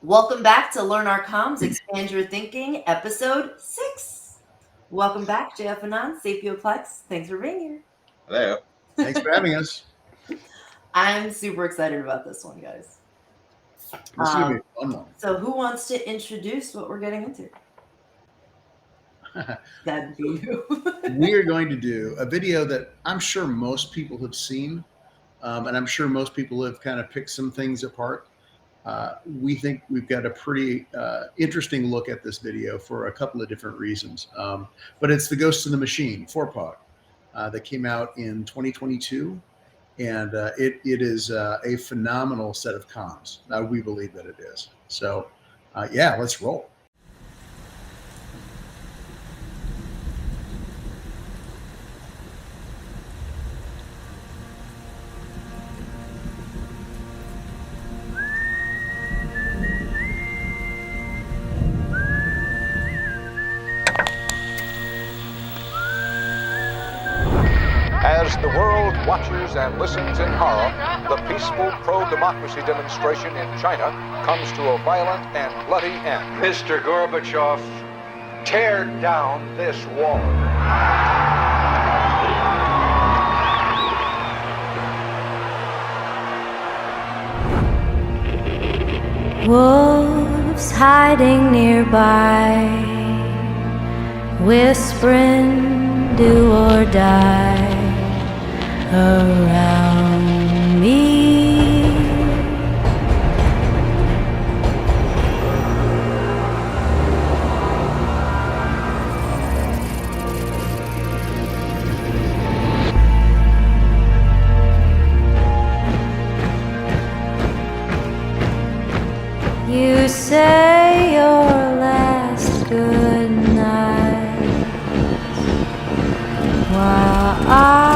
Welcome back to Learn Our Comms, Expand Your Thinking, episode 6. Welcome back, JFAnon Sapioplex. Thanks for being here. Hello. Thanks for having us. I'm super excited about this one, guys. This is going to be a fun one. So who wants to introduce what we're getting into? That'd be you. We are going to do a video that I'm sure most people have seen, and I'm sure most people have kind of picked some things apart. We think we've got a pretty interesting look at this video for a couple of different reasons. But it's The Ghost in the Machine, FORPOG, that came out in 2022. And it is a phenomenal set of comms. We believe that it is. So, yeah, let's roll. As the world watches and listens in horror, the peaceful pro-democracy demonstration in China comes to a violent and bloody end. Mr. Gorbachev, tear down this wall. Wolves hiding nearby, whispering do or die around me. You say your last good night while I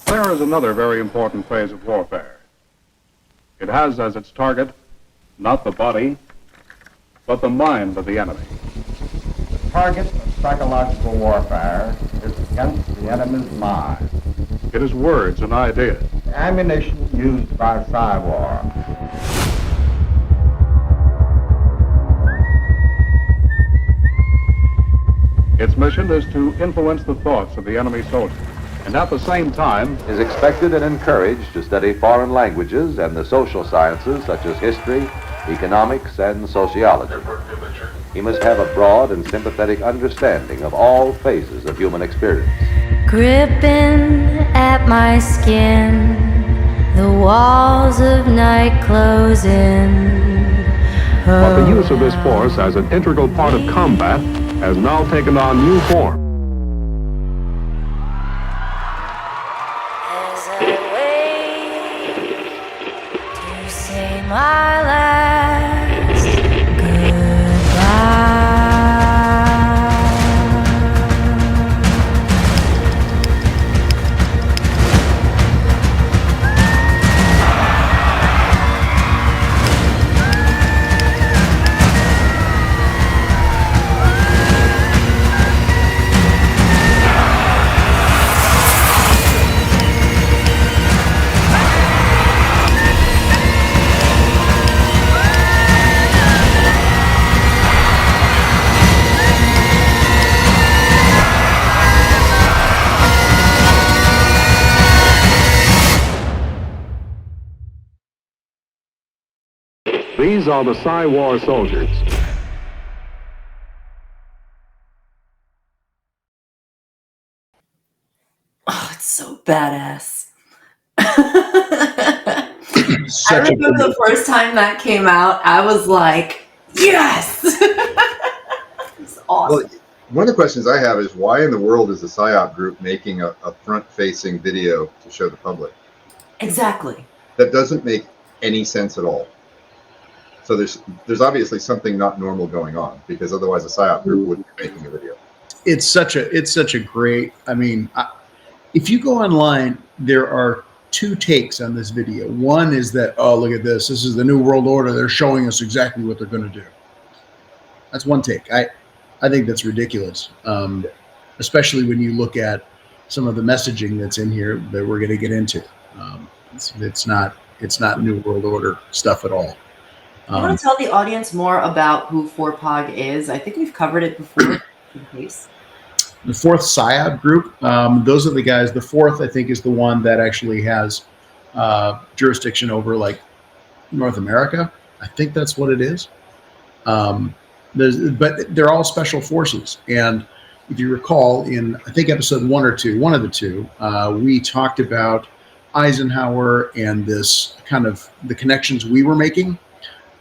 There is another very important phase of warfare. It has as its target not the body, but the mind of the enemy. The target of psychological warfare is against the enemy's mind. It is words and ideas. The ammunition used by PSYWAR. Its mission is to influence the thoughts of the enemy soldier, and at the same time is expected and encouraged to study foreign languages and the social sciences such as history, economics, and sociology. He must have a broad and sympathetic understanding of all phases of human experience. gripping at my skin, the walls of night closing. but the use of this force as an integral part of combat has now taken on new form. As I wait to say my last goodbye. These are the PSYWAR soldiers. Oh, it's so badass. I remember the first time that came out, I was like, yes! It's awesome. Well, one of the questions I have is why in the world is the PSYOP group making a front-facing video to show the public? Exactly. That doesn't make any sense at all. So there's obviously something not normal going on, because otherwise the PSYOP group wouldn't be making a video. It's such a great, I mean, if you go online, there are two takes on this video. One is that, oh, look at this. This is the New World Order. They're showing us exactly what they're going to do. That's one take. I think that's ridiculous, especially when you look at some of the messaging that's in here that we're going to get into. It's not New World Order stuff at all. I want to tell the audience more about who 4POG is. I think we've covered it before. In case. The fourth PSYOP group, those are the guys. The fourth, I think, is the one that actually has jurisdiction over like North America. I think that's what it is. But they're all special forces. And if you recall, in I think episode 1 or 2, one of the two, we talked about Eisenhower and this kind of the connections we were making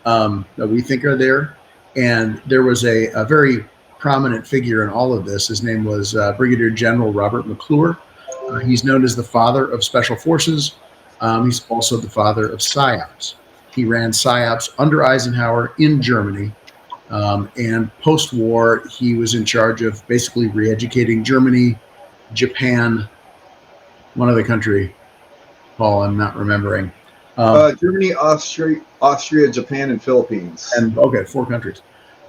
that we think are there. And there was a very prominent figure in all of this. His name was Brigadier General Robert McClure. He's known as the father of special forces. He's also the father of psyops. He ran psyops under Eisenhower in Germany. And post-war, he was in charge of basically re-educating Germany, Japan, one other country, Paul, I'm not remembering. Germany, Austria, Japan, and Philippines. And okay, 4 countries.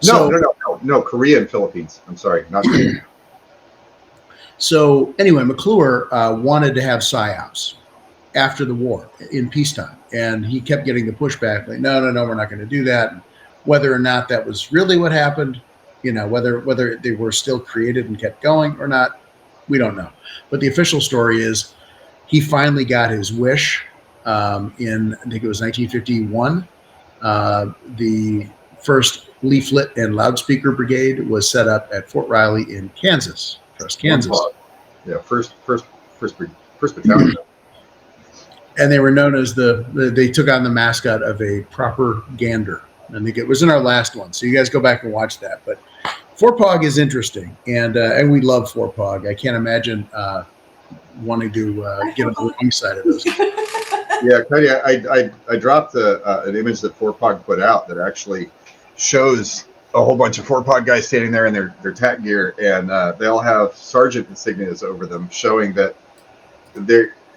No, Korea and Philippines. I'm sorry, not Korea. So anyway, McClure wanted to have psyops after the war in peacetime, and he kept getting the pushback, like, no, we're not going to do that. Whether or not that was really what happened, whether they were still created and kept going or not, we don't know. But the official story is he finally got his wish in, I think it was 1951. The first leaflet and loudspeaker brigade was set up at Fort Riley in Kansas, Kansas. Yeah, first battalion. And they were known as they took on the mascot of a proper gander. I think it was in our last one, so you guys go back and watch that. But 4POG is interesting, and we love 4POG. I can't imagine wanting to get on the wrong side of this. Yeah, Cody, I dropped an image that 4POG put out that actually shows a whole bunch of 4POG guys standing there in their TAC gear, and they all have sergeant insignias over them, showing that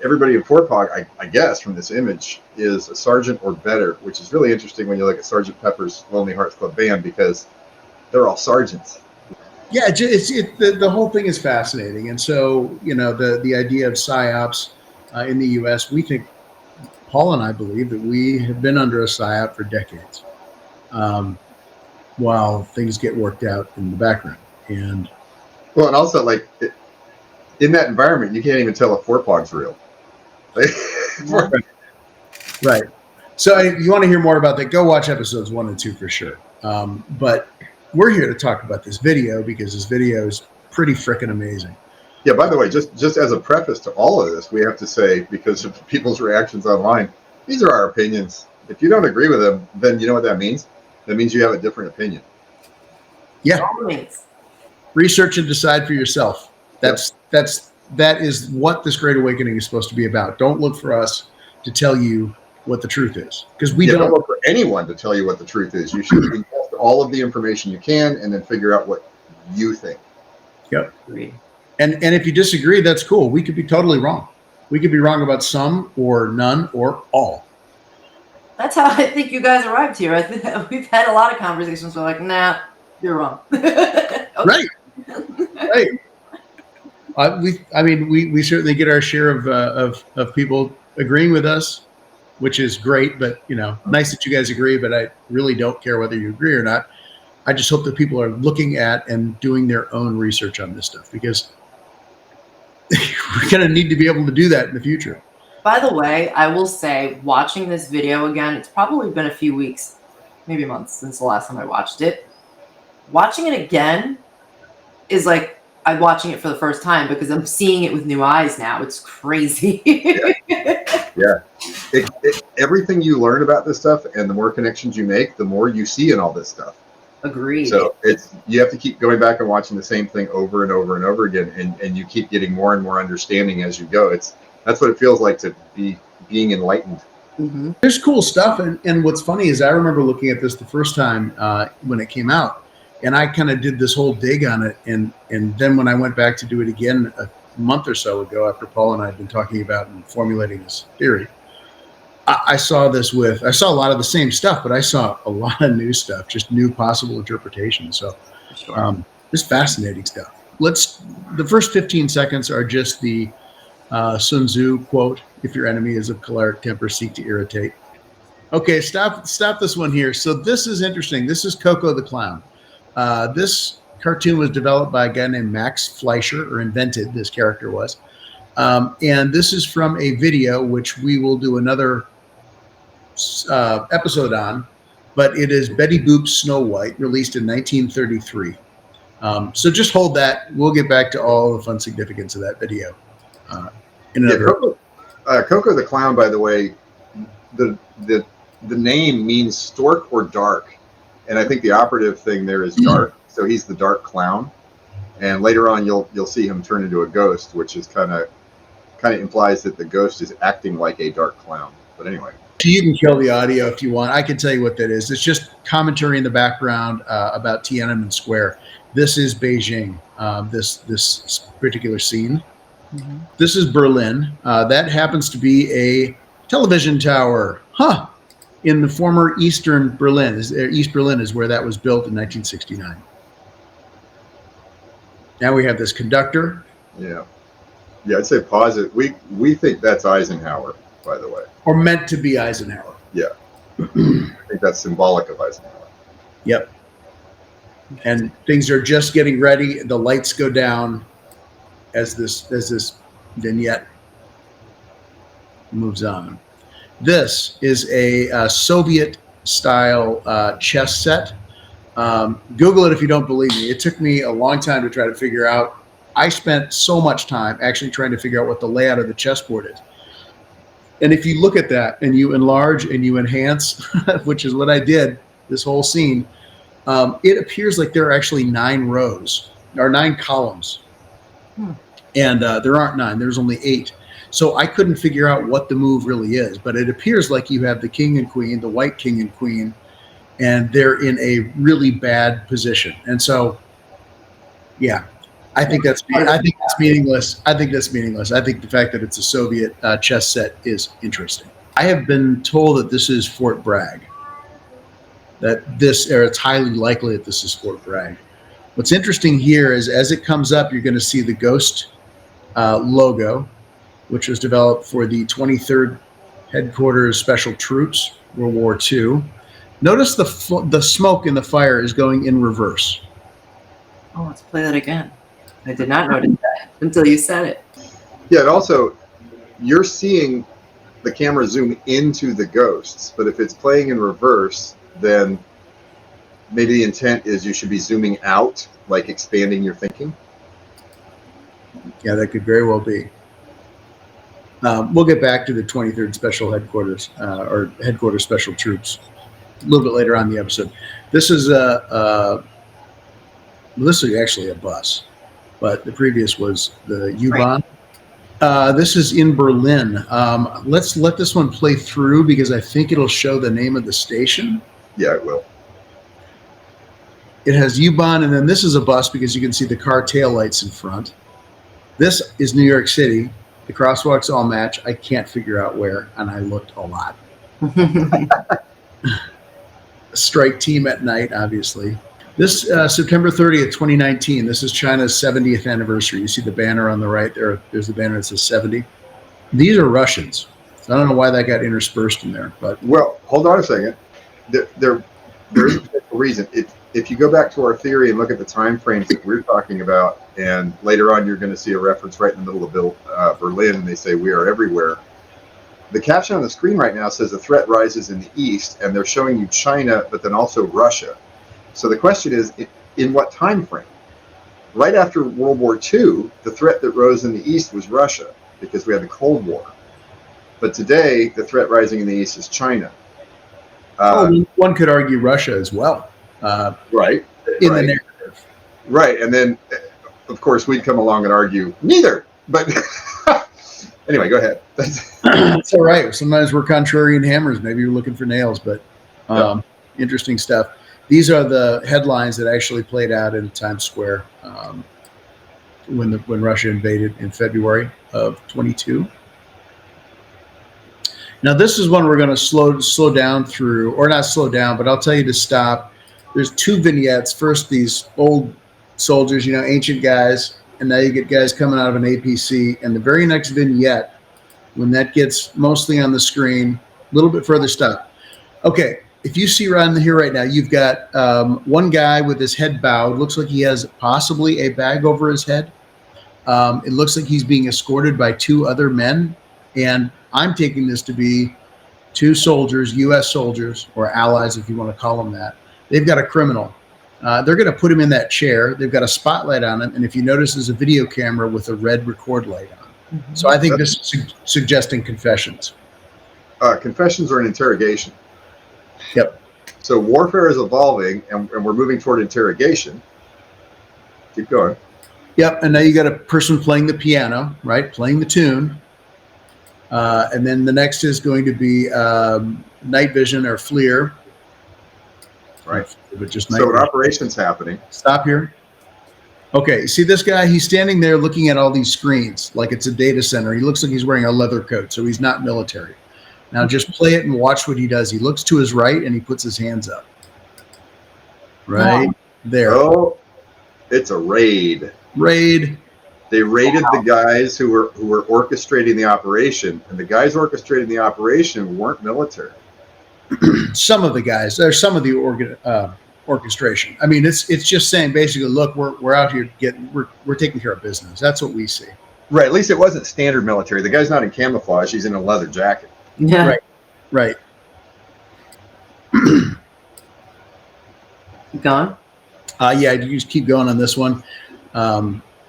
everybody in 4POG, I guess, from this image, is a sergeant or better, which is really interesting when you look at Sergeant Pepper's Lonely Hearts Club Band, because they're all sergeants. Yeah, the whole thing is fascinating. And so, the idea of psyops in the U.S., we think, Paul and I believe that we have been under a psyop for decades while things get worked out in the background. And also, like, in that environment, you can't even tell if 4POG's real. Right. So if you want to hear more about that, go watch episodes 1 and 2 for sure. But we're here to talk about this video because this video is pretty freaking amazing. Yeah, by the way, just as a preface to all of this, we have to say, because of people's reactions online, these are our opinions. If you don't agree with them, then you know what that means? That means you have a different opinion. Yeah. Research and decide for yourself. That is what this Great Awakening is supposed to be about. Don't look for us to tell you what the truth is, because we don't look for anyone to tell you what the truth is. You should ingest all of the information you can and then figure out what you think. Yep. And if you disagree, that's cool. We could be totally wrong. We could be wrong about some or none or all. That's how I think you guys arrived here. I think we've had a lot of conversations where like, nah, you're wrong. Right. We certainly get our share of people agreeing with us, which is great. But nice that you guys agree. But I really don't care whether you agree or not. I just hope that people are looking at and doing their own research on this stuff, because we're going to need to be able to do that in the future. By the way, I will say, watching this video again, it's probably been a few weeks, maybe months since the last time I watched it. Watching it again is like I'm watching it for the first time because I'm seeing it with new eyes now. It's crazy. Yeah. Everything you learn about this stuff and the more connections you make, the more you see in all this stuff. Agreed. So you have to keep going back and watching the same thing over and over and over again, and you keep getting more and more understanding as you go. That's what it feels like to be being enlightened. Mm-hmm. There's cool stuff, and what's funny is I remember looking at this the first time when it came out, and I kind of did this whole dig on it, and then when I went back to do it again month or so ago, after Paul and I had been talking about and formulating this theory, I saw a lot of the same stuff, but I saw a lot of new stuff, just new possible interpretations. So it's fascinating stuff. The first 15 seconds are just the Sun Tzu quote, "If your enemy is of choleric temper, seek to irritate." Okay, stop this one here. So this is interesting. This is Coco the Clown. This cartoon was developed by a guy named Max Fleischer, or invented, this character was. And this is from a video, which we will do another episode on, but it is Betty Boop's Snow White, released in 1933. So just hold that. We'll get back to all the fun significance of that video. Coco the Clown, by the way, the name means stork or dark, and I think the operative thing there is dark. So he's the dark clown, and later on you'll see him turn into a ghost, which is kind of implies that the ghost is acting like a dark clown. But anyway, you can kill the audio if you want. I can tell you what that is. It's just commentary in the background about Tiananmen Square. This is Beijing. This particular scene. Mm-hmm. This is Berlin. That happens to be a television tower. In the former Eastern Berlin. East Berlin is where that was built in 1969. Now we have this conductor. Yeah, I'd say pause it. We think that's Eisenhower, by the way. Or meant to be Eisenhower. Yeah. I think that's symbolic of Eisenhower. Yep. And things are just getting ready. The lights go down as this vignette moves on. This is a Soviet-style chess set. Google it if you don't believe me. It took me a long time to try to figure out. I spent so much time actually trying to figure out what the layout of the chessboard is. And if you look at that and you enlarge and you enhance, which is what I did, this whole scene, it appears like there are actually 9 rows or 9 columns. And there aren't 9, there's only 8. So I couldn't figure out what the move really is, but it appears like you have the king and queen, the white king and queen, and they're in a really bad position. And so, yeah, I think that's meaningless. I think that's meaningless. I think the fact that it's a Soviet chess set is interesting. I have been told that this is Fort Bragg. It's highly likely that this is Fort Bragg. What's interesting here is as it comes up, you're going to see the Ghost logo, which was developed for the 23rd Headquarters Special Troops, World War II. Notice the smoke in the fire is going in reverse. Oh, let's play that again. I did not notice that until you said it. Yeah, and also, you're seeing the camera zoom into the ghosts, but if it's playing in reverse, then maybe the intent is you should be zooming out, like expanding your thinking. Yeah, that could very well be. We'll get back to the 23rd Special Headquarters or Headquarters Special Troops a little bit later on in the episode. This is this is actually a bus, but the previous was the U-Bahn. This is in Berlin. Let's let this one play through because I think it'll show the name of the station. Yeah, it will. It has U-Bahn, and then this is a bus because you can see the car taillights in front. This is New York City. The crosswalks all match. I can't figure out where, and I looked a lot. Strike team at night, obviously. This September 30th, 2019, this is China's 70th anniversary. You see the banner on the right there. There's the banner that says 70. These are Russians. So I don't know why that got interspersed in there. But well, hold on a second. There is a reason. If you go back to our theory and look at the time frames that we're talking about, and later on you're going to see a reference right in the middle of Berlin, and they say we are everywhere. The caption on the screen right now says the threat rises in the east, and they're showing you China, but then also Russia. So the question is, in what time frame? Right after World War II, the threat that rose in the east was Russia, because we had the Cold War. But today, the threat rising in the east is China. One could argue Russia as well. Right. The narrative. Right. And then, of course, we'd come along and argue neither. But anyway, go ahead. It's all right. Sometimes we're contrarian hammers. Maybe you're looking for nails, but interesting stuff. These are the headlines that actually played out in Times Square. when Russia invaded in February of 22. Now this is one we're going to slow down through, or not slow down, but I'll tell you to stop. There's two vignettes. First, these old soldiers, you know, ancient guys, and now you get guys coming out of an APC. And the very next vignette, when that gets mostly on the screen, a little bit further, stop. Okay, if you see around here right now, you've got one guy with his head bowed. Looks like he has possibly a bag over his head. It looks like he's being escorted by two other men, and I'm taking this to be two soldiers, U.S. soldiers, or allies, if you want to call them that. They've got a criminal. They're going to put him in that chair. They've got a spotlight on him, and if you notice, there's a video camera with a red record light on. Mm-hmm. So I think this is suggesting confessions. Confessions or an interrogation. Yep. So warfare is evolving, and we're moving toward interrogation. Keep going. Yep, and now you got a person playing the piano, right? Playing the tune. And then the next is going to be night vision or FLIR. Right. But just so an operation's happening. Stop here. Okay, see this guy? He's standing there looking at all these screens like it's a data center. He looks like he's wearing a leather coat, so he's not military. Now just play it and watch what he does. He looks to his right and he puts his hands up. Right there. Oh, it's a raid. Raid. They raided the guys who were orchestrating the operation, and the guys orchestrating the operation weren't military. Some of the guys, there's some of the orchestration. I mean, it's just saying basically, look, we're out here we're taking care of business. That's what we see. Right. At least it wasn't standard military. The guy's not in camouflage. He's in a leather jacket. Yeah. Right. Keep going. Yeah, you just keep going on this one.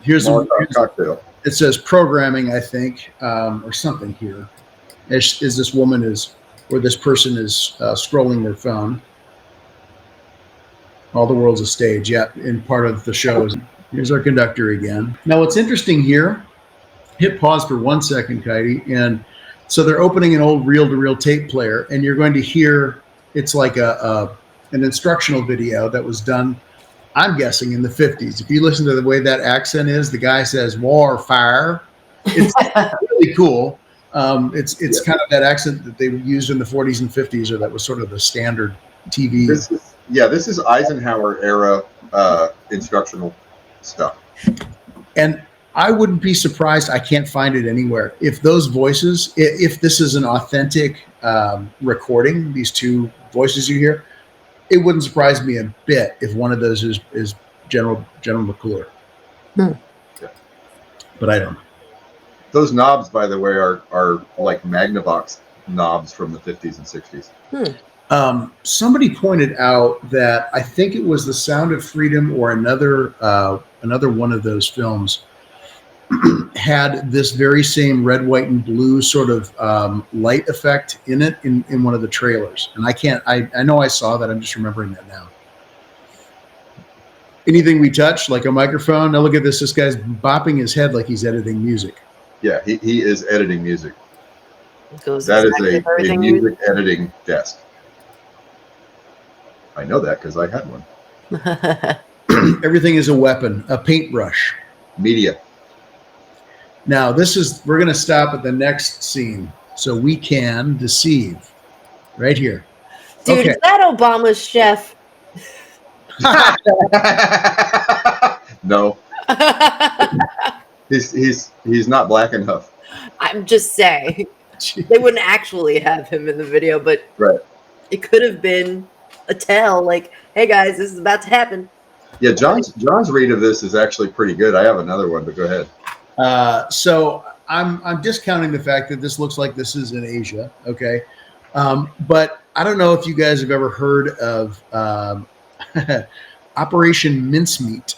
Here's cocktail. It says programming, I think, or something here. As this woman is, or this person is scrolling their phone. All the world's a stage, yeah, in part of the shows. Here's our conductor again. Now, what's interesting here, hit pause for 1 second, Kaidi, and so they're opening an old reel-to-reel tape player, and you're going to hear, it's like an instructional video that was done, I'm guessing, in the 50s. If you listen to the way that accent is, the guy says warfare. It's really cool. It's kind of that accent that they used in the 40s and 50s, or that was sort of the standard TV. This is Eisenhower era instructional stuff. And I wouldn't be surprised, I can't find it anywhere, if those voices, if this is an authentic recording, these two voices you hear, it wouldn't surprise me a bit if one of those is General McClure. Hmm. Yeah. But I don't know. Those knobs, by the way, are like Magnavox knobs from the 50s and 60s. Somebody pointed out that I think it was The Sound of Freedom or another one of those films had this very same red, white, and blue sort of light effect in it in one of the trailers. And I know I saw that. I'm just remembering that now. Anything we touch, like a microphone. Now look at this. This guy's bopping his head like he's editing music. Yeah, he is editing music. That is a music editing desk. I know that because I had one. Everything is a weapon, a paintbrush. Media. Now, we're going to stop at the next scene so we can deceive. Right here. Dude, okay. Is that Obama's chef? No. He's not black enough. I'm just saying. They wouldn't actually have him in the video, but right. It could have been a tell, like, hey guys, this is about to happen. Yeah, John's read of this is actually pretty good. I have another one, but go ahead. So I'm discounting the fact that this looks like this is in Asia, okay? But I don't know if you guys have ever heard of Operation Mincemeat.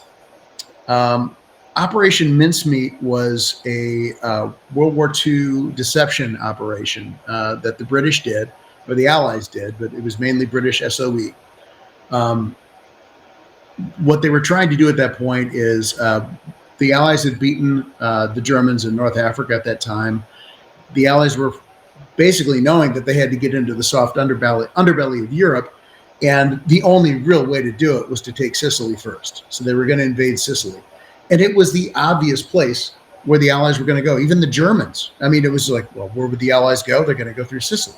Operation Mincemeat was a World War II deception operation that the British did, or the Allies did, but it was mainly British SOE. What they were trying to do at that point is the Allies had beaten the Germans in North Africa at that time. The Allies were basically knowing that they had to get into the soft underbelly of Europe, and the only real way to do it was to take Sicily first. So they were going to invade Sicily. And it was the obvious place where the Allies were going to go. Even the Germans. I mean, it was like, well, where would the Allies go? They're going to go through Sicily.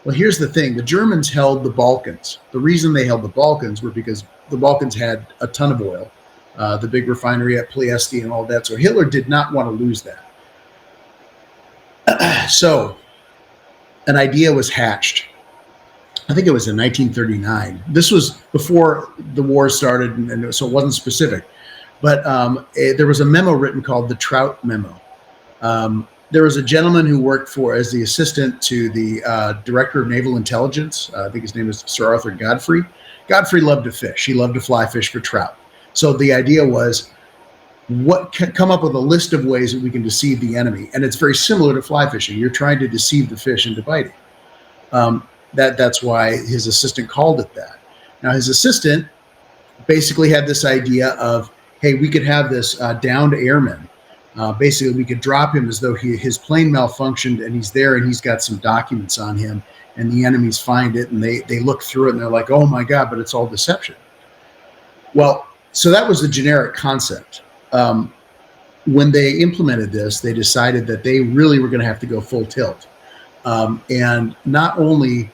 Well, here's the thing. The Germans held the Balkans. The reason they held the Balkans were because the Balkans had a ton of oil, the big refinery at Ploesti and all that. So Hitler did not want to lose that. So an idea was hatched. I think it was in 1939. This was before the war started, and so it wasn't specific. But there was a memo written called the Trout Memo. There was a gentleman who worked as the assistant to the director of naval intelligence. I think his name is Sir Arthur Godfrey. Godfrey loved to fish. He loved to fly fish for trout. So the idea was, come up with a list of ways that we can deceive the enemy. And it's very similar to fly fishing. You're trying to deceive the fish into biting. That's why his assistant called it that. Now, his assistant basically had this idea of, hey, we could have this downed airman. Basically, we could drop him as though his plane malfunctioned and he's there and he's got some documents on him, and the enemies find it and they look through it and they're like, oh my God, but it's all deception. Well, so that was the generic concept. When they implemented this, they decided that they really were going to have to go full tilt. And not only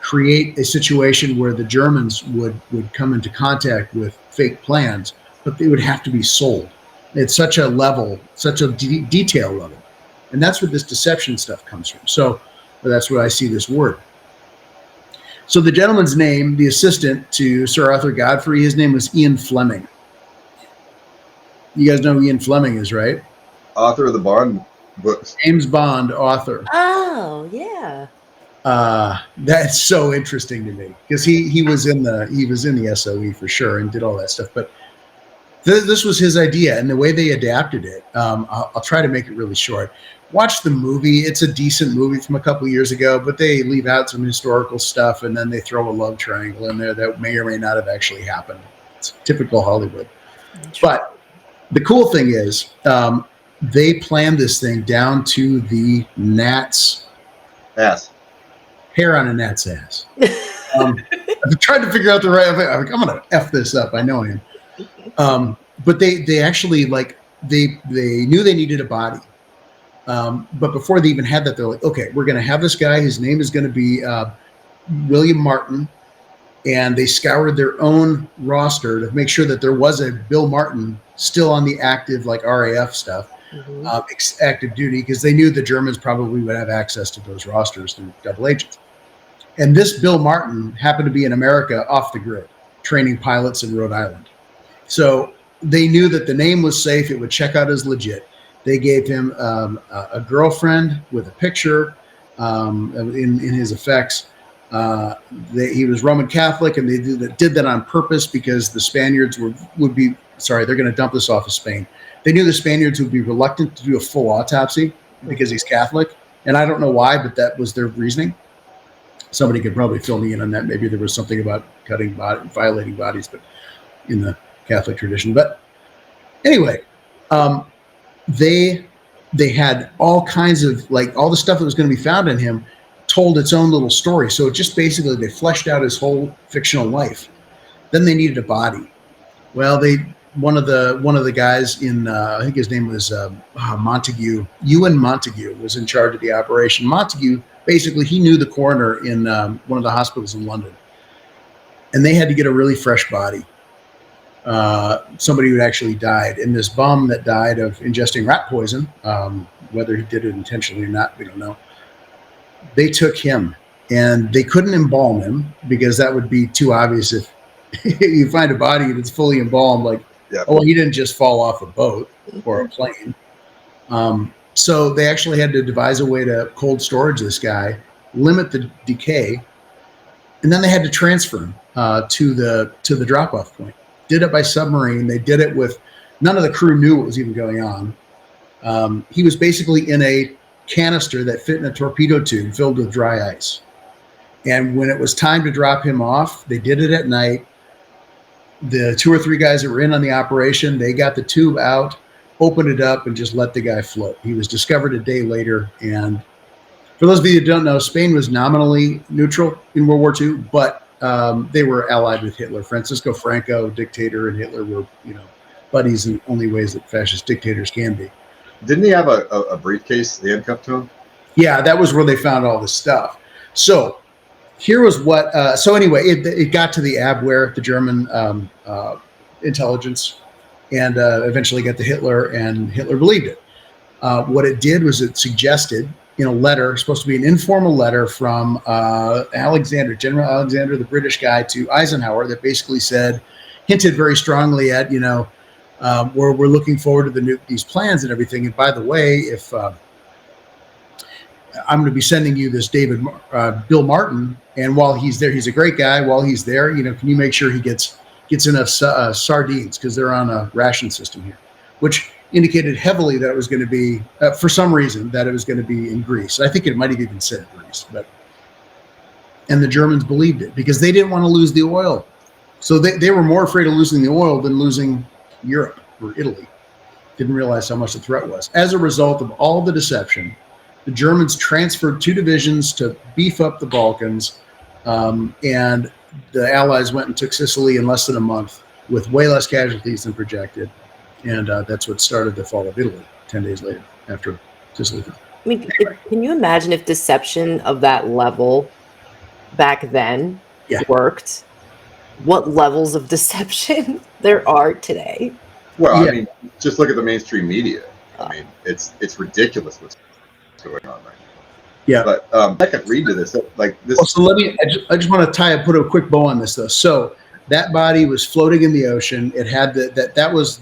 create a situation where the Germans would come into contact with fake plans, but they would have to be sold at such a level, such a detail level. And that's where this deception stuff comes from. So that's where I see this word. So the gentleman's name, the assistant to Sir Arthur Godfrey, his name was Ian Fleming. You guys know who Ian Fleming is, right? Author of the Bond books. James Bond author. Oh, yeah. That's so interesting to me because he was in the SOE for sure and did all that stuff. But this was his idea, and the way they adapted it, I'll try to make it really short. Watch the movie. It's a decent movie from a couple of years ago, but they leave out some historical stuff, and then they throw a love triangle in there that may or may not have actually happened. It's typical Hollywood. But the cool thing is they planned this thing down to the gnat's ass. Hair on a gnat's ass. I've tried to figure out the right. I'm going to F this up. I know I am. But they actually they knew they needed a body. But before they even had that, they're like, okay, we're going to have this guy. His name is going to be William Martin. And they scoured their own roster to make sure that there was a Bill Martin still on the active, like RAF stuff, active duty, because they knew the Germans probably would have access to those rosters through double agents. And this Bill Martin happened to be in America off the grid, training pilots in Rhode Island. So they knew that the name was safe. It would check out as legit. They gave him a girlfriend with a picture in his effects. He was Roman Catholic, and they did that on purpose because the Spaniards would be they're going to dump this off of Spain. They knew the Spaniards would be reluctant to do a full autopsy because he's Catholic, and I don't know why, but that was their reasoning. Somebody could probably fill me in on that. Maybe there was something about violating bodies, but in the Catholic tradition. But anyway, they had all kinds of all the stuff that was going to be found in him told its own little story. So it just basically they fleshed out his whole fictional life. Then they needed a body. Well, one of the guys in I think his name was Montague. Ewan Montague was in charge of the operation. Montague basically he knew the coroner in one of the hospitals in London, and they had to get a really fresh body. Somebody who actually died, and this bum that died of ingesting rat poison, whether he did it intentionally or not, we don't know. They took him, and they couldn't embalm him because that would be too obvious. If you find a body that's fully embalmed, he didn't just fall off a boat or a plane. So they actually had to devise a way to cold storage this guy, limit the decay, and then they had to transfer him to the drop-off point. Did it by submarine. They did it with none of the crew knew what was even going on. He was basically in a canister that fit in a torpedo tube filled with dry ice. And when it was time to drop him off, they did it at night. The 2 or 3 guys that were in on the operation, they got the tube out, opened it up, and just let the guy float. He was discovered a day later. And for those of you who don't know, Spain was nominally neutral in World War II, but they were allied with Hitler. Francisco Franco, dictator, and Hitler were, buddies in only ways that fascist dictators can be. Didn't he have a briefcase handcuffed to him? Yeah, that was where they found all this stuff. So here was what. So anyway, it got to the Abwehr, the German intelligence, and eventually got to Hitler, and Hitler believed it. What it did was it suggested in a letter, supposed to be an informal letter from Alexander, General Alexander, the British guy, to Eisenhower, that basically hinted very strongly at, we're looking forward to these plans and everything. And by the way, if I'm going to be sending you this Bill Martin, and while he's there, he's a great guy. While he's there, can you make sure he gets enough sardines, because they're on a ration system here, which indicated heavily that it was going to be, for some reason, that it was going to be in Greece. I think it might have even said Greece, and the Germans believed it because they didn't want to lose the oil. So they were more afraid of losing the oil than losing Europe or Italy. Didn't realize how much the threat was. As a result of all the deception, the Germans transferred 2 divisions to beef up the Balkans, and the Allies went and took Sicily in less than a month with way less casualties than projected. And that's what started the fall of Italy 10 days later after Sicily fell. I mean, can you imagine if deception of that level back then worked? What levels of deception there are today? Well, I mean, just look at the mainstream media. I mean, it's ridiculous what's going on right now. Yeah, but I can read to this like this. Well, so I just want to put a quick bow on this though. So that body was floating in the ocean. It had that was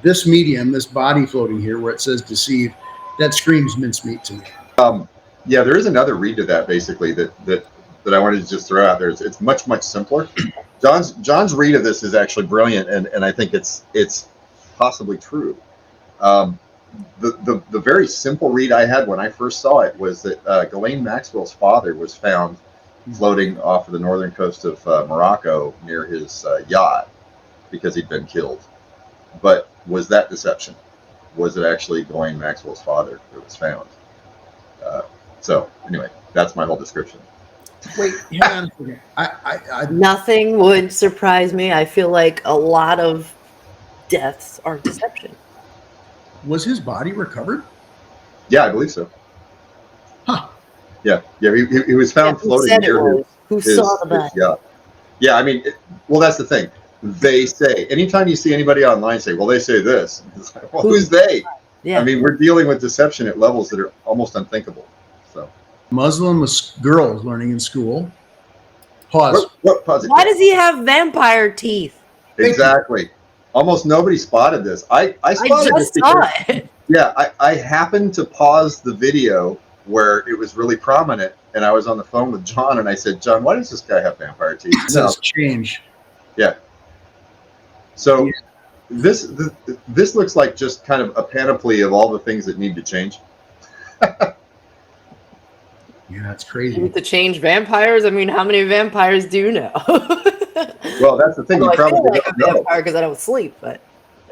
this medium, this body floating here, where it says deceived. That screams mincemeat to me. Yeah, there is another read to that basically that I wanted to just throw out there. It's much simpler. John's read of this is actually brilliant, and I think it's possibly true. The very simple read I had when I first saw it was that Ghislaine Maxwell's father was found floating off of the northern coast of Morocco near his yacht because he'd been killed. But was that deception? Was it actually Ghislaine Maxwell's father that was found? So anyway, that's my whole description. Wait, hang on. I Nothing would surprise me. I feel like a lot of deaths are deception. Was his body recovered? Yeah, I believe so. Huh. Yeah. He was found floating near Who saw the body? Yeah. I mean, well, that's the thing. They say, anytime you see anybody online say, well, they say this. It's like, well, who's they? Yeah. I mean, we're dealing with deception at levels that are almost unthinkable. So, Muslim girls learning in school. Pause. Pause it. Why does he have vampire teeth? Exactly. Almost nobody spotted this. I spotted just this saw it. Yeah, I happened to pause the video where it was really prominent, and I was on the phone with John, and I said, John, why does this guy have vampire teeth? It says change. Yeah. So this looks like just kind of a panoply of all the things that need to change. Yeah, it's crazy. To change vampires? I mean, how many vampires do you know? Well, that's the thing. You probably I feel like don't a know. vampire because I don't sleep, but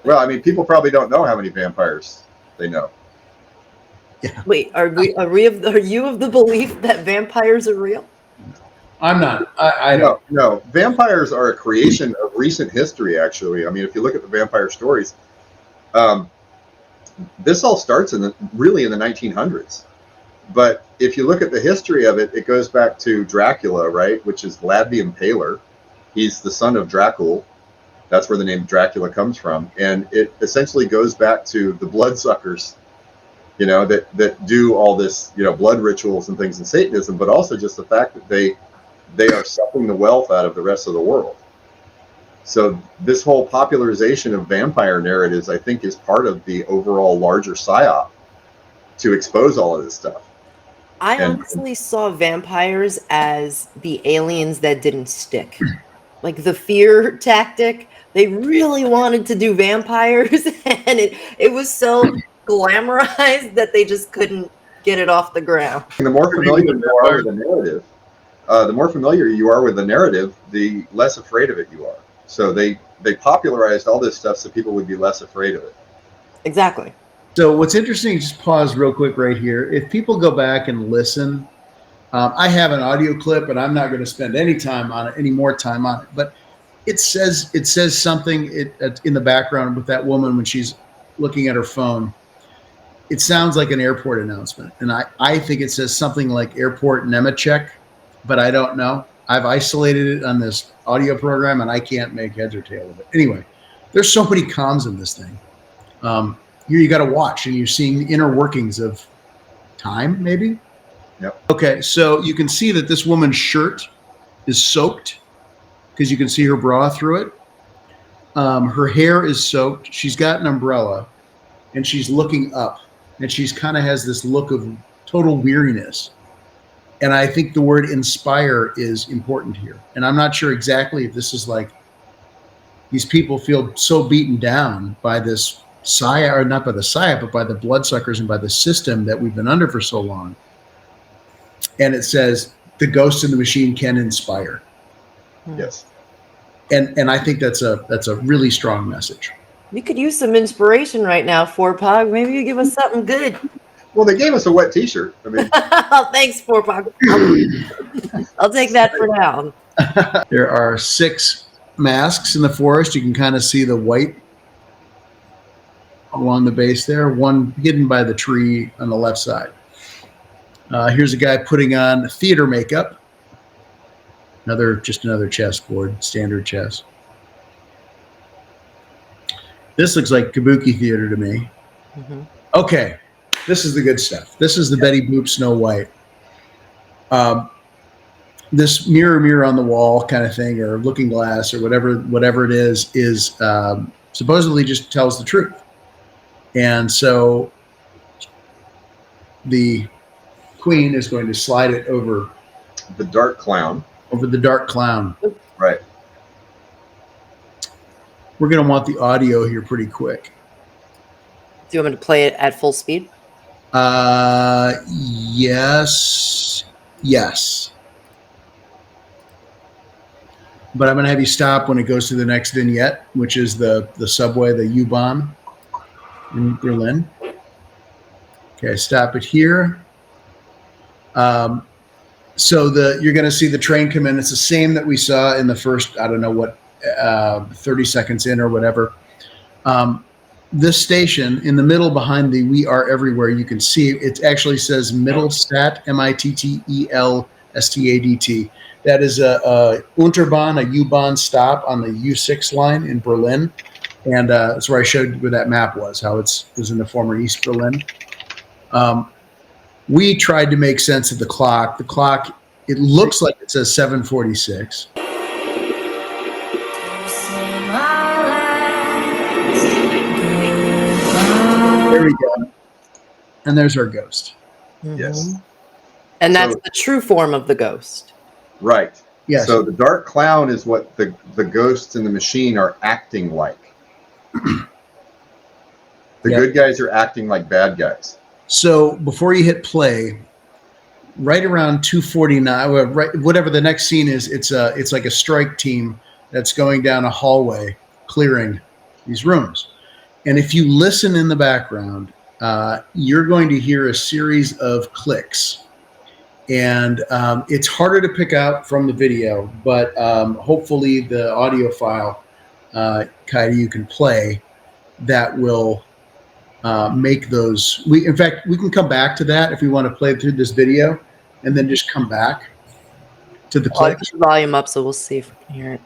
Well, I mean, people probably don't know how many vampires they know. Yeah. wait, are you of the belief that vampires are real? I'm not. I don't. No. Vampires are a creation of recent history, actually. I mean, if you look at the vampire stories, this all starts really in the 1900s. But if you look at the history of it, it goes back to Dracula, right? Which is Vlad the Impaler. He's the son of Dracul. That's where the name Dracula comes from. And it essentially goes back to the bloodsuckers, that do all this, blood rituals and things in Satanism, but also just the fact that they are sucking the wealth out of the rest of the world. So this whole popularization of vampire narratives, I think, is part of the overall larger psyop to expose all of this stuff. I honestly saw vampires as the aliens that didn't stick. Like the fear tactic. They really wanted to do vampires, and it was so glamorized that they just couldn't get it off the ground. And the more familiar you are with the narrative, the less afraid of it you are. So they popularized all this stuff so people would be less afraid of it. Exactly. So what's interesting, just pause real quick right here. If people go back and listen, I have an audio clip, and I'm not going to spend any more time on it. But It says something in the background with that woman when she's looking at her phone. It sounds like an airport announcement, and I think it says something like airport Nemechek, but I don't know. I've isolated it on this audio program, and I can't make heads or tail of it. Anyway, there's so many comms in this thing. Here you got to watch, and you're seeing the inner workings of time, maybe. Yep. Okay, so you can see that this woman's shirt is soaked because you can see her bra through it. Her hair is soaked. She's got an umbrella, and she's looking up, and she's kind of has this look of total weariness. And I think the word inspire is important here. And I'm not sure exactly if this is like these people feel so beaten down by this psyop, or not by the psyop, but by the bloodsuckers and by the system that we've been under for so long. And it says the ghost in the machine can inspire. Yes. And I think that's a really strong message. We could use some inspiration right now, Forpog. Maybe you give us something good. Well, they gave us a wet T-shirt. I mean, thanks, Forpog. I'll take that for now. There are 6 masks in the forest. You can kind of see the white along the base there. One hidden by the tree on the left side. Here's a guy putting on theater makeup. Just another chessboard, standard chess. This looks like kabuki theater to me. Mm-hmm. Okay, this is the good stuff. This is the Betty Boop Snow White. This mirror on the wall kind of thing, or looking glass, or whatever it is supposedly just tells the truth. And so the queen is going to slide it over the dark clown. Over the dark clown. Right. We're going to want the audio here pretty quick. Do you want me to play it at full speed? Yes. But I'm going to have you stop when it goes to the next vignette, which is the subway, the U-Bahn in Berlin. Okay, stop it here. So you're going to see the train come in. It's the same that we saw in the first, I don't know what, 30 seconds in or whatever. This station in the middle behind the "We Are Everywhere," you can see it actually says Mittelstadt, Mittelstadt. That is a Unterbahn, a U-Bahn stop on the U6 line in Berlin. And that's where I showed where that map was, how it was in the former East Berlin. We tried to make sense of the clock. The clock, it looks like it says 7:46. There we go. And there's our ghost. Mm-hmm. Yes. And that's the true form of the ghost. Right. Yes. So the dark clown is what the ghosts in the machine are acting like. The good guys are acting like bad guys. So before you hit play, right around 2:49, whatever the next scene is, it's like a strike team that's going down a hallway, clearing these rooms. And if you listen in the background, you're going to hear a series of clicks. And it's harder to pick out from the video, but hopefully the audio file, Kaidi, you can play, that will make those. In fact, we can come back to that if we want to play through this video and then just come back to the clicks. I'll put the volume up so we'll see if we can hear it.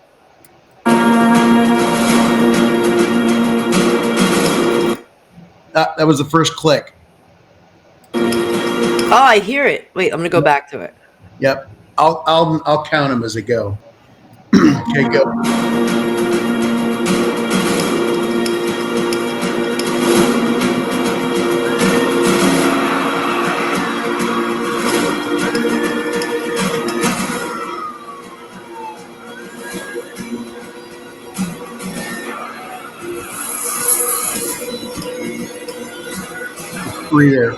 That was the first click. Oh, I hear it. Wait, I'm gonna go back to it. Yep. I'll count them as I go. Okay, go. Three there.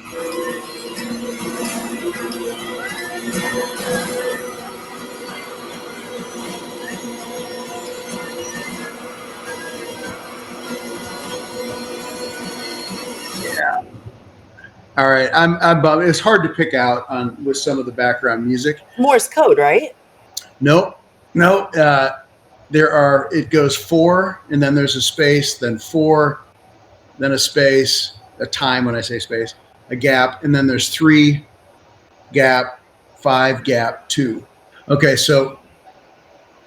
Yeah. All right. I'm it's hard to pick out with some of the background music. Morse code, right? No. it goes 4, and then there's a space, then 4, then a space, a time when I say space, a gap, and then there's 3, gap, 5, gap, 2. Okay, so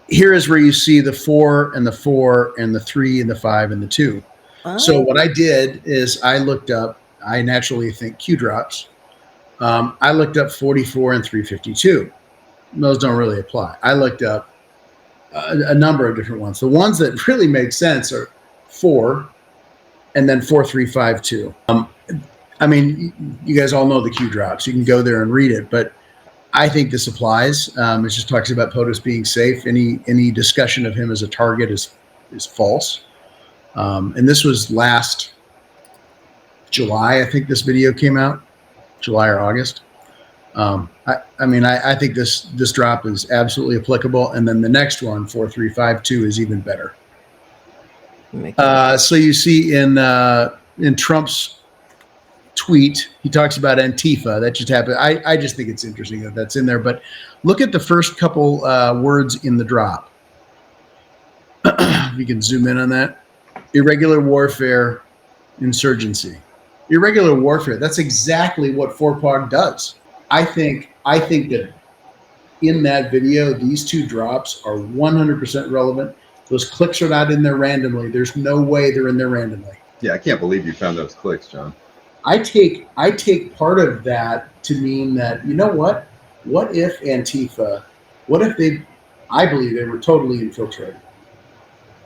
here is where you see the 4 and the 4 and the 3 and the 5 and the 2. Oh. So what I did is I looked up, I naturally think Q drops. I looked up 44 and 352. Those don't really apply. I looked up a number of different ones. The ones that really make sense are 4 and then 4352. I mean, you guys all know the Q drops. You can go there and read it, but I think this applies. It just talks about POTUS being safe. Any discussion of him as a target is false. And this was last July, I think this video came out, July or August. I think this drop is absolutely applicable. And then the next one, 4352, is even better. So you see in Trump's tweet, he talks about Antifa. That just happened. I just think it's interesting that that's in there. But look at the first couple words in the drop. You can zoom in on that. Irregular warfare, insurgency. Irregular warfare. That's exactly what 4POG does. I think that in that video, these two drops are 100% relevant. Those clicks are not in there randomly. There's no way they're in there randomly. Yeah, I can't believe you found those clicks, John. I take part of that to mean that, you know what? What if Antifa, I believe they were totally infiltrated.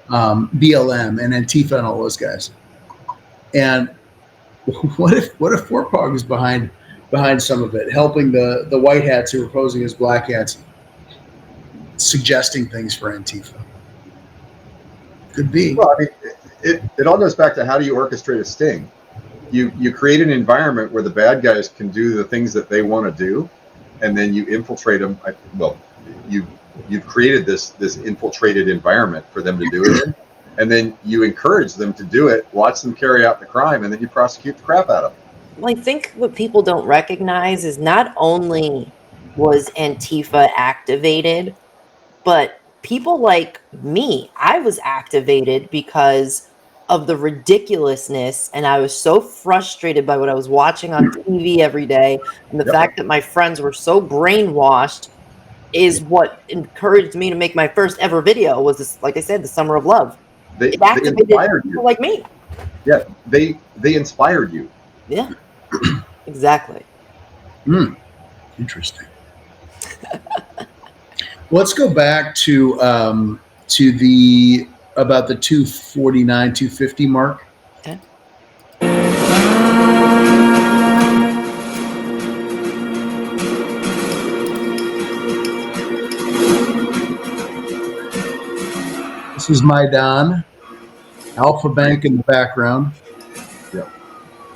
BLM and Antifa and all those guys. And what if 4POG is behind some of it, helping the white hats who are posing as black hats, suggesting things for Antifa? Could be. Well, I mean, it all goes back to how do you orchestrate a sting? You create an environment where the bad guys can do the things that they want to do, and then you infiltrate them. You've created this infiltrated environment for them to do it in, and then you encourage them to do it, watch them carry out the crime, and then you prosecute the crap out of them. Well, I think what people don't recognize is not only was Antifa activated, but people like me, I was activated because of the ridiculousness, and I was so frustrated by what I was watching on TV every day, and the fact that my friends were so brainwashed is what encouraged me to make my first ever video. Was this, like I said, the Summer of Love. It activated people like me. Yeah, they inspired you. Yeah, exactly. Interesting. Let's go back to the about the 249, 250 mark. Okay. This is Maidan, Alpha Bank in the background. Yeah.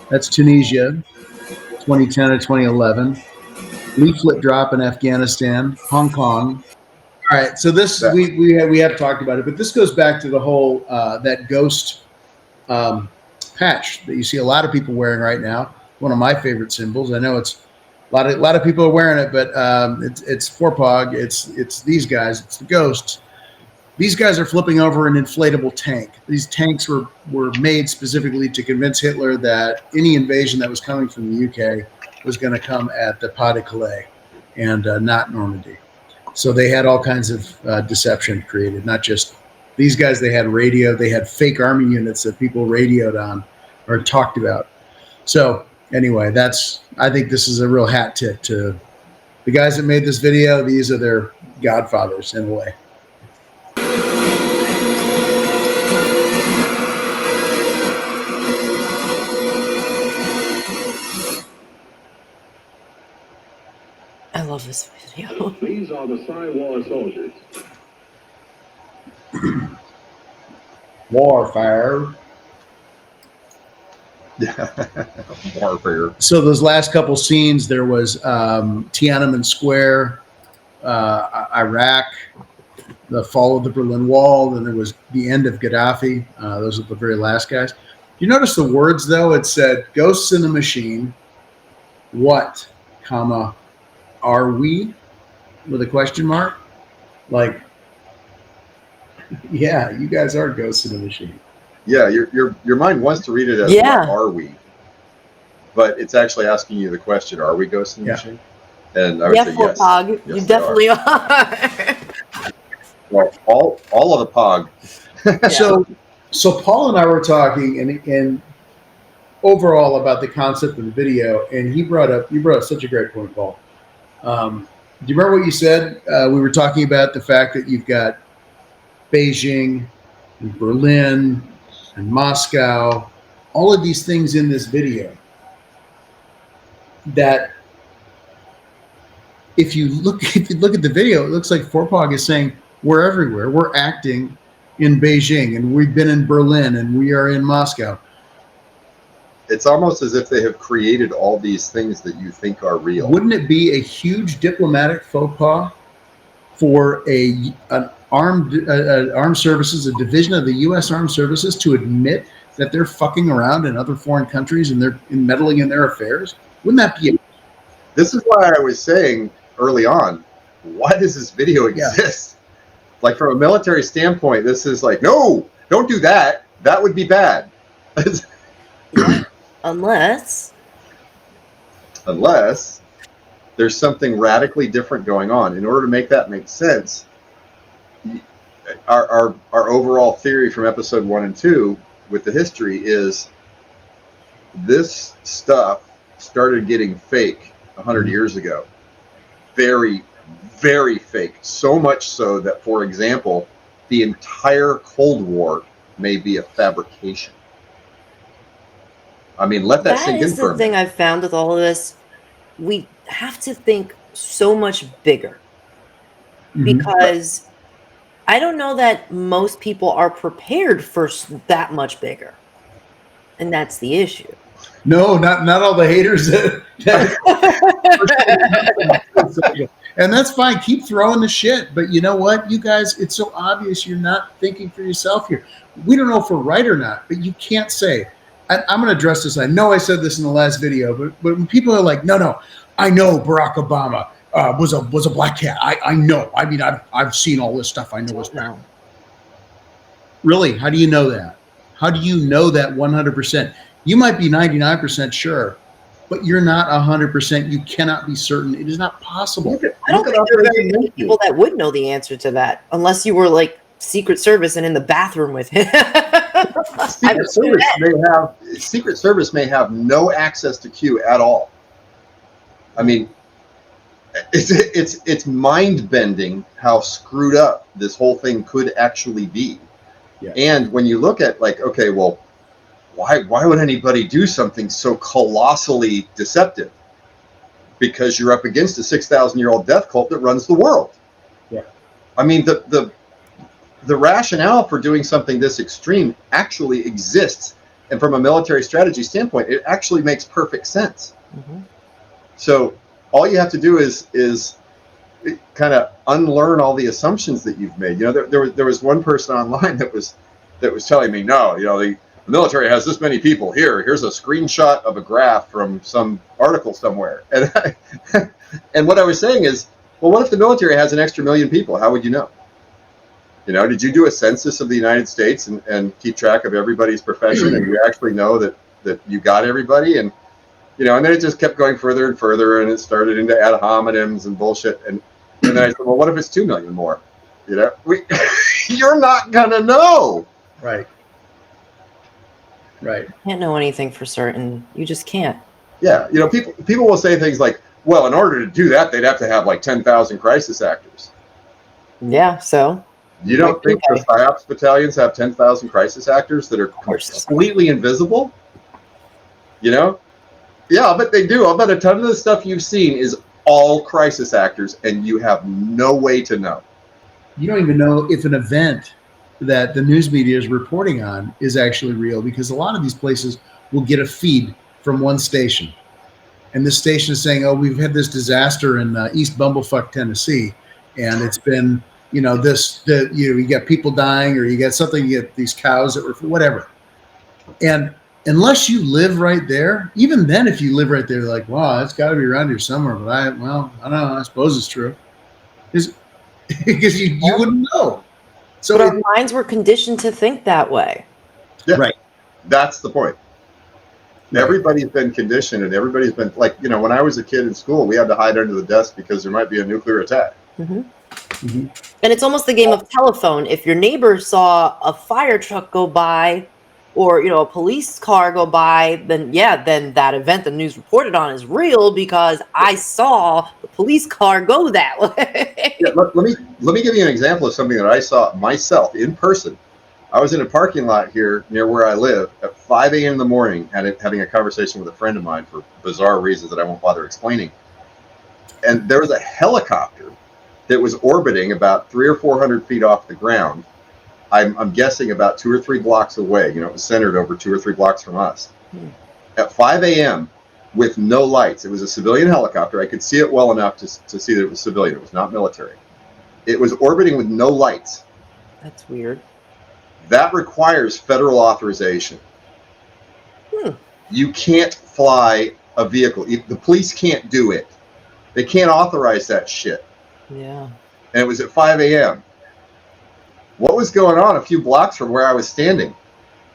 That's Tunisia, 2010 to 2011. Leaflet drop in Afghanistan, Hong Kong. All right, so this we have talked about it, but this goes back to the whole that ghost patch that you see a lot of people wearing right now. One of my favorite symbols. I know it's a lot of people are wearing it, but it's 4POG. It's these guys. It's the ghosts. These guys are flipping over an inflatable tank. These tanks were made specifically to convince Hitler that any invasion that was coming from the UK was going to come at the Pas de Calais and not Normandy. So they had all kinds of deception created, not just these guys. They had radio. They had fake army units that people radioed on or talked about. So anyway, I think this is a real hat tip to the guys that made this video. These are their godfathers in a way. I love this video. These are the PSYWAR soldiers. Warfare. Yeah, warfare. So those last couple scenes, there was Tiananmen Square, Iraq, the fall of the Berlin Wall, then there was the end of Gaddafi. Those are the very last guys. You notice the words, though? It said, ghosts in the machine, what, comma, are we? With a question mark? Like, Yeah, you guys are ghosts in the machine. Yeah, your mind wants to read it as Yeah. what are we? But it's actually asking you the question, are we ghosts in the Yeah. machine? And I would Yeah, say yes. Pog, Yes, you they definitely are. Well, all of the Pog. So Paul and I were talking and overall about the concept of the video, and you brought up such a great point, Paul. Do you remember what you said? We were talking about the fact that you've got Beijing and Berlin and Moscow, all of these things in this video that if you look at the video, it looks like Forpog is saying we're everywhere. We're acting in Beijing, and we've been in Berlin, and we are in Moscow. It's almost as if they have created all these things that you think are real. Wouldn't it be a huge diplomatic faux pas for an armed services, a division of the U.S. Armed Services, to admit that they're fucking around in other foreign countries and they're meddling in their affairs? Wouldn't that be? This is why I was saying early on, why does this video exist? Like, from a military standpoint, this is like, no, don't do that. That would be bad. Unless there's something radically different going on. In order to make that make sense, our overall theory from episode 1 and 2 with the history is this stuff started getting fake 100 years ago. Very, very fake. So much so that, for example, the entire Cold War may be a fabrication. I mean, let that sink in for a minute. That is the thing I've found with all of this. We have to think so much bigger because I don't know that most people are prepared for that much bigger. And that's the issue. No, not all the haters. And that's fine. Keep throwing the shit. But you know what, you guys, it's so obvious you're not thinking for yourself here. We don't know if we're right or not, but you can't say, I'm going to address this. I know I said this in the last video, but when people are like, no, I know Barack Obama was a black cat. I know. I mean, I've seen all this stuff. I know it's now. Really? How do you know that? How do you know that 100%? You might be 99% sure, but you're not 100%. You cannot be certain. It is not possible. I don't think there are very many people that would know the answer to that unless you were like Secret Service and in the bathroom with him. Secret Service may have no access to Q at all. I mean, it's mind bending how screwed up this whole thing could actually be. Yeah. And when you look at, like, okay, well, why would anybody do something so colossally deceptive? Because you're up against a 6,000-year-old death cult that runs the world. Yeah. I mean, the rationale for doing something this extreme actually exists, and from a military strategy standpoint, it actually makes perfect sense. So all you have to do is kind of unlearn all the assumptions that you've made. You know, there was one person online that was telling me, no, you know, the military has this many people. Here's a screenshot of a graph from some article somewhere, and what I was saying is, well, what if the military has an extra million people? How would you know? You know, did you do a census of the United States and keep track of everybody's profession, and you actually know that you got everybody? And you know, and then it just kept going further and further, and it started into ad hominems and bullshit. And then I said, well, what if it's 2 million more? You know, you're not gonna know. Right. Can't know anything for certain. You just can't. Yeah, you know, people will say things like, well, in order to do that, they'd have to have like 10,000 crisis actors. Yeah, so you don't think the psyops battalions have 10,000 crisis actors that are completely invisible? You know? Yeah, I bet they do. I bet a ton of the stuff you've seen is all crisis actors, and you have no way to know. You don't even know if an event that the news media is reporting on is actually real, because a lot of these places will get a feed from one station. And this station is saying, oh, we've had this disaster in East Bumblefuck, Tennessee, and it's been, you know, you got people dying, or you got something, you get these cows that were, whatever. And unless you live right there, even then, if you live right there, like, wow, it's got to be around here somewhere. But I don't know. I suppose it's true. Because you wouldn't know. So but our minds were conditioned to think that way. Yeah, right. That's the point. Right. Everybody's been conditioned, and everybody's been like, when I was a kid in school, we had to hide under the desk because there might be a nuclear attack. And it's almost the game of telephone. If your neighbor saw a fire truck go by, or a police car go by, then that event the news reported on is real because I saw the police car go that way. Yeah, let me give you an example of something that I saw myself in person. I was in a parking lot here near where I live at 5 a.m. in the morning, having a conversation with a friend of mine for bizarre reasons that I won't bother explaining. And there was a helicopter that was orbiting about 300 or 400 feet off the ground. I'm guessing about 2 or 3 blocks away. It was centered over 2 or 3 blocks from us. At 5 a.m. with no lights. It was a civilian helicopter. I could see it well enough to see that it was civilian. It was not military. It was orbiting with no lights. That's weird. That requires federal authorization. You can't fly a vehicle. The police can't do it. They can't authorize that shit. Yeah. And it was at 5 a.m. What was going on a few blocks from where I was standing?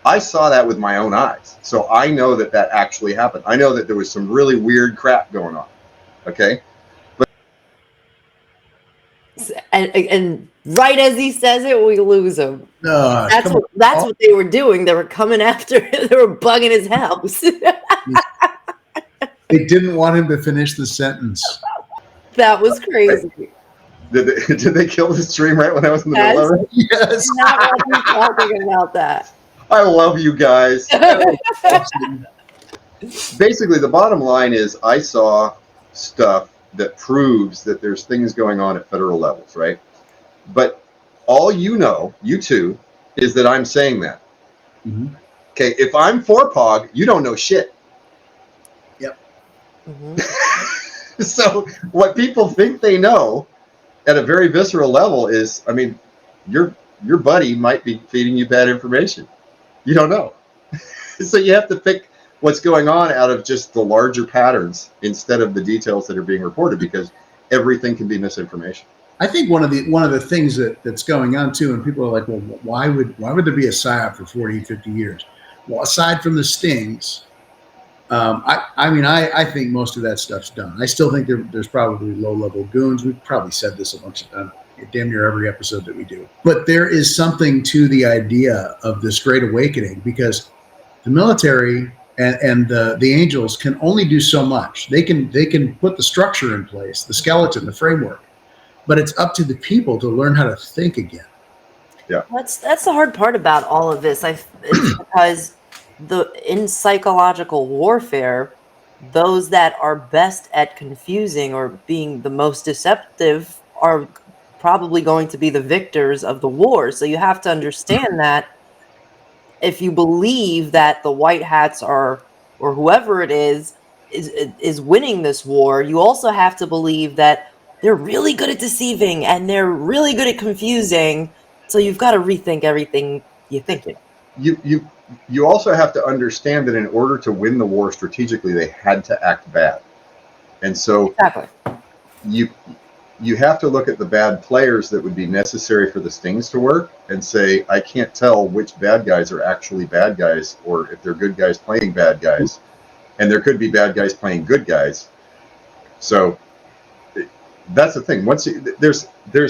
I saw that with my own eyes. So I know that actually happened. I know that there was some really weird crap going on. Okay? And right as he says it, we lose him. That's what they were doing. They were coming after him. They were bugging his house. They didn't want him to finish the sentence. That was crazy. Did they kill the stream right when I was in the middle of it? Yes. Not want me talking about that. I love you guys. Basically, the bottom line is I saw stuff that proves that there's things going on at federal levels, right? But all you two, is that I'm saying that. Okay, if I'm for POG, you don't know shit. Yep. So what people think they know at a very visceral level is, your buddy might be feeding you bad information. You don't know. So you have to pick what's going on out of just the larger patterns instead of the details that are being reported, because everything can be misinformation. I think one of the things that's going on too, and people are like, well, why would there be a psyop for 40, 50 years? Well, aside from the stings, I think most of that stuff's done. I still think there's probably low-level goons. We've probably said this a bunch of times, damn near every episode that we do. But there is something to the idea of this great awakening, because the military and the angels can only do so much. They can put the structure in place, the skeleton, the framework, but it's up to the people to learn how to think again. Yeah, that's the hard part about all of this. It's because in psychological warfare, those that are best at confusing or being the most deceptive are probably going to be the victors of the war. So you have to understand that if you believe that the white hats are, or whoever it is winning this war, you also have to believe that they're really good at deceiving and they're really good at confusing. So you've got to rethink everything you're thinking. You also have to understand that in order to win the war strategically, they had to act bad. And so exactly. You have to look at the bad players that would be necessary for the stings to work and say, I can't tell which bad guys are actually bad guys, or if they're good guys playing bad guys. And there could be bad guys playing good guys. So that's the thing. There's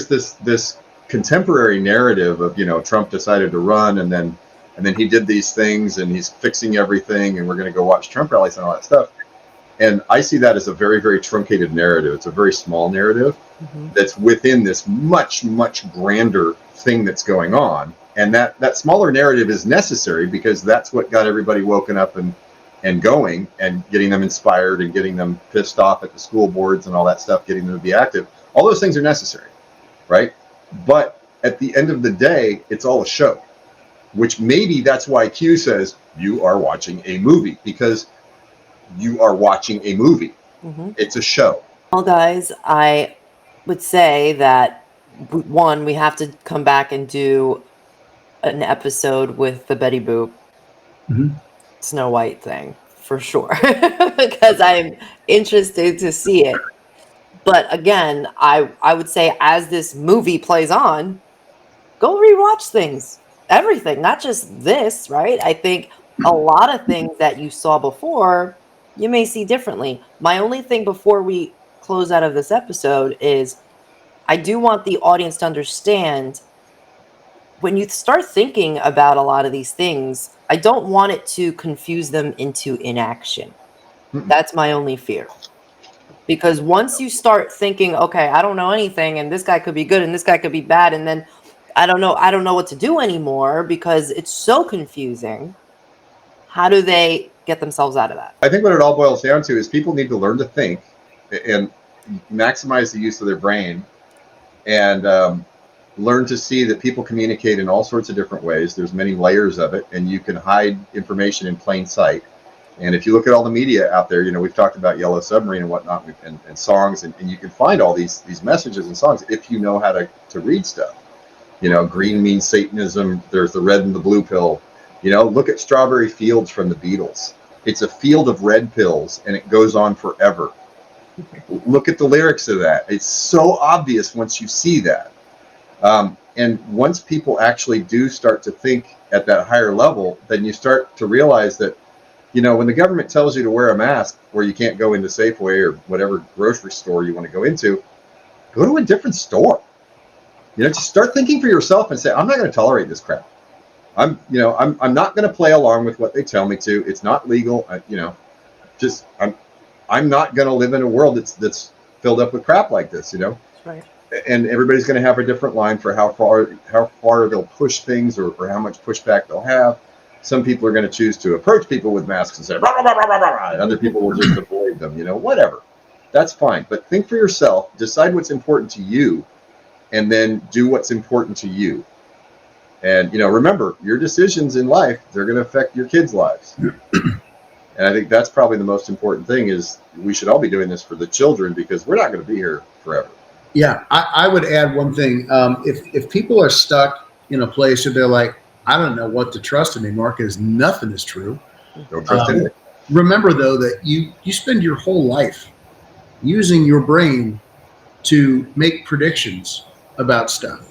this contemporary narrative of, Trump decided to run and then he did these things and he's fixing everything and we're going to go watch Trump rallies and all that stuff. And I see that as a very, very truncated narrative. It's a very small narrative that's within this much, much grander thing that's going on. And that smaller narrative is necessary because that's what got everybody woken up and going and getting them inspired and getting them pissed off at the school boards and all that stuff, getting them to be active. All those things are necessary, right? But at the end of the day, it's all a show, which maybe that's why Q says you are watching a movie, because you are watching a movie. It's a show. Well, guys, I would say that, one, we have to come back and do an episode with the Betty Boop Snow White thing, for sure, because I'm interested to see it. But again, I would say as this movie plays on, go rewatch things, everything, not just this, right? I think a lot of things that you saw before, you may see differently. My only thing before we close out of this episode is I do want the audience to understand when you start thinking about a lot of these things, I don't want it to confuse them into inaction. That's my only fear. Because once you start thinking, okay, I don't know anything, and this guy could be good and this guy could be bad, and then I don't know what to do anymore because it's so confusing. How do they get themselves out of that? I think what it all boils down to is people need to learn to think and maximize the use of their brain, and learn to see that people communicate in all sorts of different ways. There's many layers of it, and you can hide information in plain sight. And if you look at all the media out there, we've talked about Yellow Submarine and whatnot, and songs, and you can find all these messages and songs if you know how to read stuff. Green means Satanism. There's the red and the blue pill. Look at Strawberry Fields from the Beatles. It's a field of red pills, and it goes on forever. Look at the lyrics of that. It's so obvious once you see that. And once people actually do start to think at that higher level, then you start to realize that, when the government tells you to wear a mask or you can't go into Safeway or whatever grocery store you want to go into, go to a different store. Just start thinking for yourself and say, I'm not going to tolerate this crap. I'm not going to play along with what they tell me to. It's not legal. I'm not going to live in a world that's filled up with crap like this, That's right. And everybody's going to have a different line for how far they'll push things or how much pushback they'll have. Some people are going to choose to approach people with masks and say, rah, rah, rah, rah, rah, and other people will just avoid them, whatever. That's fine. But think for yourself, decide what's important to you, and then do what's important to you. And, remember, your decisions in life, they're going to affect your kids' lives. And I think that's probably the most important thing is we should all be doing this for the children because we're not going to be here forever. Yeah, I would add one thing. If people are stuck in a place where they're like, I don't know what to trust anymore because nothing is true. Don't trust anything. Remember, though, that you spend your whole life using your brain to make predictions about stuff,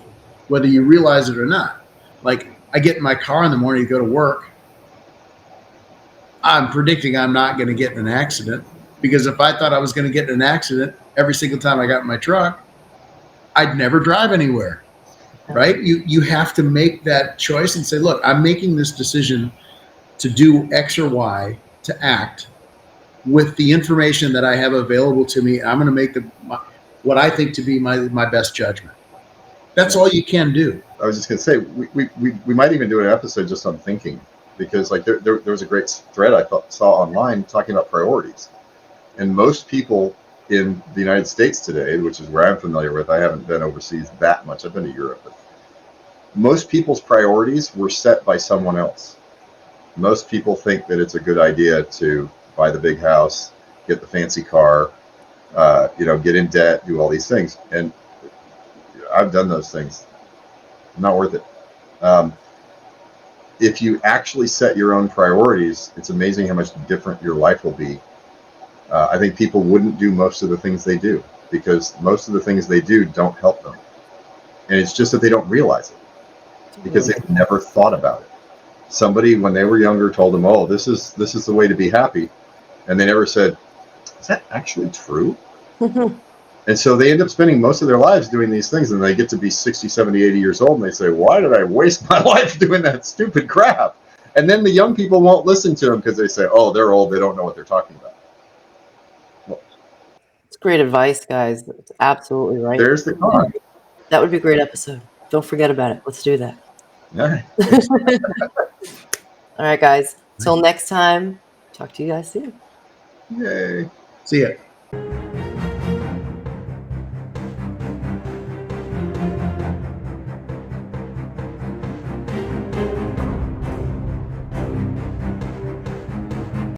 whether you realize it or not. Like, I get in my car in the morning to go to work. I'm predicting I'm not going to get in an accident because if I thought I was going to get in an accident every single time I got in my truck, I'd never drive anywhere, right? You have to make that choice and say, look, I'm making this decision to do X or Y, to act with the information that I have available to me. I'm going to make what I think to be my best judgment. That's all you can do. I was just going to say, we might even do an episode just on thinking, because like there was a great thread I saw online talking about priorities. And most people in the United States today, which is where I'm familiar with, I haven't been overseas that much. I've been to Europe. But most people's priorities were set by someone else. Most people think that it's a good idea to buy the big house, get the fancy car, get in debt, do all these things. And I've done those things. Not worth it. If you actually set your own priorities, it's amazing how much different your life will be. I think people wouldn't do most of the things they do because most of the things they do don't help them. And it's just that they don't realize it because they've never thought about it. Somebody, when they were younger, told them, oh, this is the way to be happy. And they never said, is that actually true? And so they end up spending most of their lives doing these things, and they get to be 60, 70, 80 years old, and they say, why did I waste my life doing that stupid crap? And then the young people won't listen to them because they say, oh, they're old, they don't know what they're talking about. Well, it's great advice, guys. It's absolutely right. There's the car. That would be a great episode. Don't forget about it. Let's do that. All right. All right, guys. Till next time, talk to you guys soon. Yay. See ya.